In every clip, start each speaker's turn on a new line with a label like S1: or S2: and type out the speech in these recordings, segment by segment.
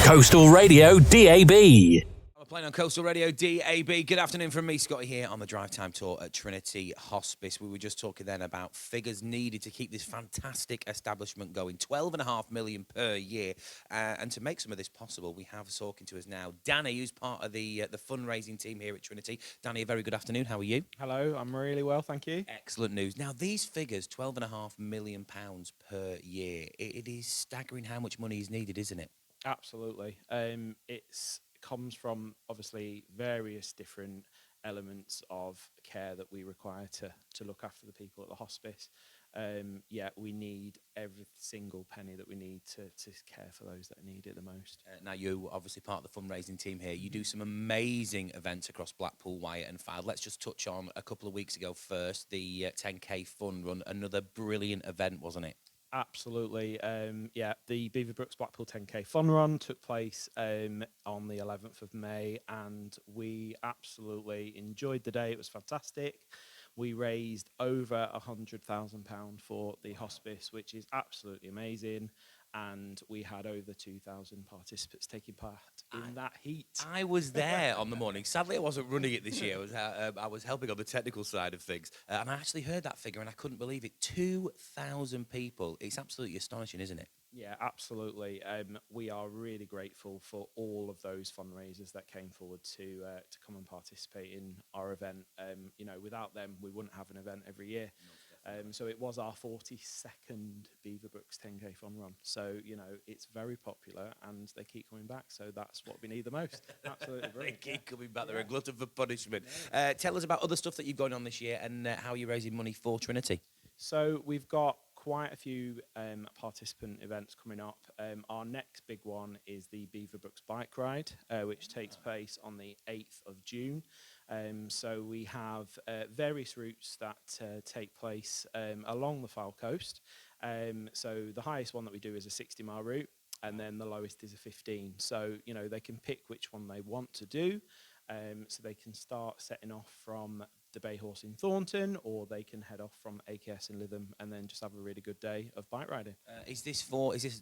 S1: Coastal Radio DAB.
S2: We're playing on Coastal Radio DAB. Good afternoon from me, Scotty, here on the Drivetime tour at Trinity Hospice. We were just talking then about figures needed to keep this fantastic establishment going. $12.5 million per year. And to make some of this possible, we have talking to us now Danny, who's part of the fundraising team here at Trinity. Danny, a very good afternoon. How are you?
S3: Hello, I'm really well, thank you.
S2: Excellent news. Now, these figures, £12.5 million per year, it is staggering how much money is needed, isn't it?
S3: Absolutely. It's comes from obviously various different elements of care that we require to look after the people at the hospice. We need every single penny that we need to care for those that need it the most.
S2: Now, you're obviously part of the fundraising team here. You do some amazing events across Blackpool, Wyatt and Fylde. Let's just touch on a couple of weeks ago first, the 10K fun run. Another brilliant event, wasn't it?
S3: Absolutely. The Beaverbrooks Blackpool 10K Fun Run took place on the 11th of May, and we absolutely enjoyed the day. It was fantastic. We raised over £100,000 for the hospice, which is absolutely amazing. And we had over 2,000 participants taking part in that heat.
S2: I was there on the morning. Sadly, I wasn't running it this year. I was helping on the technical side of things. And I actually heard that figure, and I couldn't believe it. 2,000 people. It's absolutely astonishing, isn't it?
S3: Yeah, absolutely. We are really grateful for all of those fundraisers that came forward to come and participate in our event. Without them, we wouldn't have an event every year. So it was our 42nd Beaverbrooks 10K Fun Run. So, it's very popular and they keep coming back. So that's what we need the most. Absolutely brilliant.
S2: They keep coming back. They're a glutton for punishment. Tell us about other stuff that you've going on this year and how you're raising money for Trinity.
S3: So we've got quite a few participant events coming up. Our next big one is the Beaverbrooks Bike Ride, which takes place on the 8th of June. So we have various routes that take place along the Fylde coast. So the highest one that we do is a 60-mile route, and then the lowest is a 15. So, they can pick which one they want to do. So they can start setting off from the Bay Horse in Thornton, or they can head off from AKS in Lytham and then just have a really good day of bike riding.
S2: Is this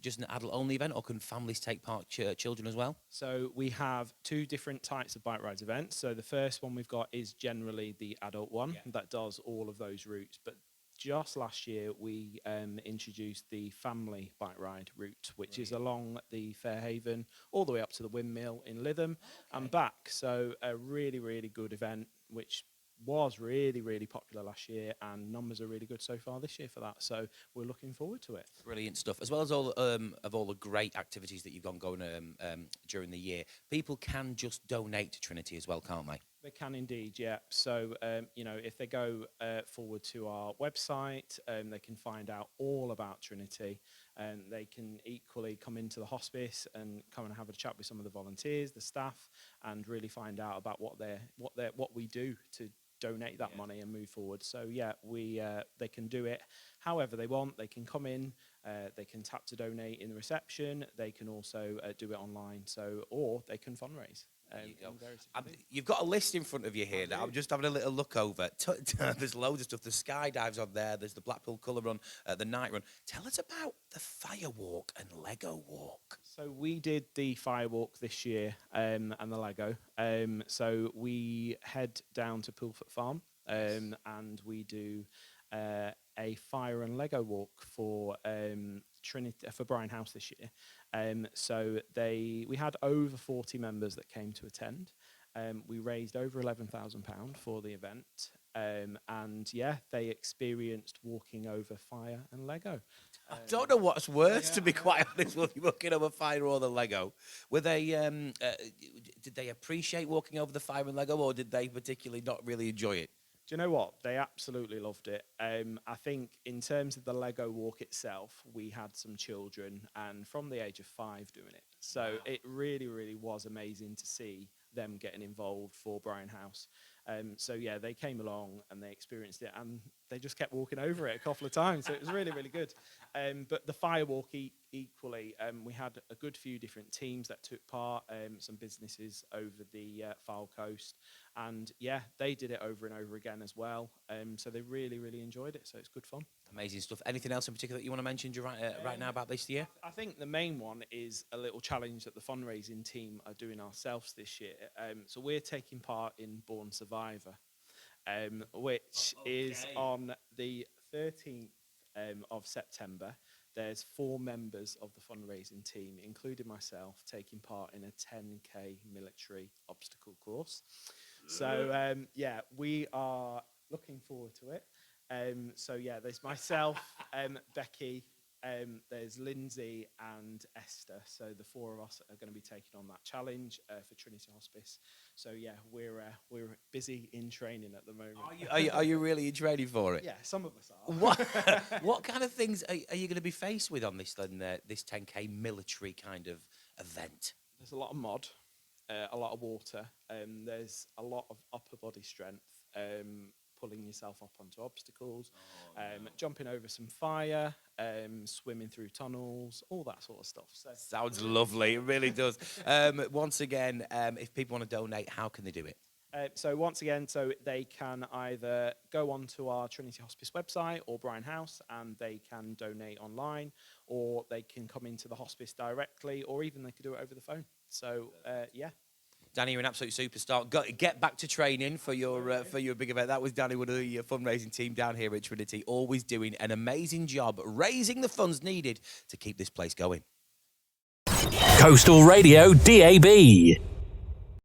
S2: just an adult-only event, or can families take part, children as well?
S3: So we have two different types of bike rides events. So the first one we've got is generally the adult one that does all of those routes. But just last year, we introduced the family bike ride route, which is along the Fairhaven all the way up to the windmill in Lytham and back. So a really, really good event, which was really, really popular last year, and numbers are really good so far this year for that. So we're looking forward to it.
S2: Brilliant stuff. As well as all the great activities that you've got going during the year, people can just donate to Trinity as well, can't they?
S3: They can indeed, yeah. So, if they go forward to our website, they can find out all about Trinity, and they can equally come into the hospice and come and have a chat with some of the volunteers, the staff, and really find out about what we do to donate that money and move forward. So they can do it however they want. They can come in, they can tap to donate in the reception. They can also do it online. Or they can fundraise.
S2: You've got a list in front of you here that I'm just having a little look over. There's loads of stuff. The skydives on there. There's the Blackpool Colour Run, the night run. Tell us about the Firewalk and Lego Walk.
S3: So we did the Firewalk this year and the Lego. So we head down to Poolfoot Farm and we do a fire and Lego walk for Trinity for Brian House this year. So we had over 40 members that came to attend. We raised over £11,000 for the event. They experienced walking over fire and Lego.
S2: I don't know what's worse, to be quite honest with you, walking over fire or the Lego. Were they? Did they appreciate walking over the fire and Lego, or did they particularly not really enjoy it?
S3: Do you know what? They absolutely loved it. I think in terms of the Lego walk itself, we had some children, and from the age of 5 doing it. So it really, really was amazing to see them getting involved for Brian House. They came along and they experienced it, and they just kept walking over it a couple of times. So it was really, really good. But the Firewalk equally, we had a good few different teams that took part, some businesses over the Fylde coast. And they did it over and over again as well. So they really, really enjoyed it. So it's good fun.
S2: Amazing stuff. Anything else in particular that you want to mention right now about this year?
S3: I think the main one is a little challenge that the fundraising team are doing ourselves this year. So we're taking part in Born Survivor, which is on the 13th of September. There's 4 members of the fundraising team, including myself, taking part in a 10K military obstacle course. So, yeah, we are looking forward to it. So, yeah, there's myself, Becky, there's Lindsay and Esther. So the 4 of us are going to be taking on that challenge for Trinity Hospice. So, yeah, we're busy in training at the moment.
S2: Are you really in training for it?
S3: Yeah, some of us are.
S2: What kind of things are you going to be faced with on this then, this 10K military kind of event?
S3: There's a lot of mud, a lot of water. There's a lot of upper body strength, pulling yourself up onto obstacles, jumping over some fire, swimming through tunnels, all that sort of stuff. So.
S2: Sounds lovely. It really does. Once again, if people want to donate, how can they do it?
S3: So once again, they can either go onto our Trinity Hospice website or Brian House and they can donate online, or they can come into the hospice directly, or even they could do it over the phone. So, yeah.
S2: Danny, you're an absolute superstar. Get back to training for your big event. That was Danny, one of the fundraising team down here at Trinity, always doing an amazing job raising the funds needed to keep this place going.
S1: Coastal Radio DAB.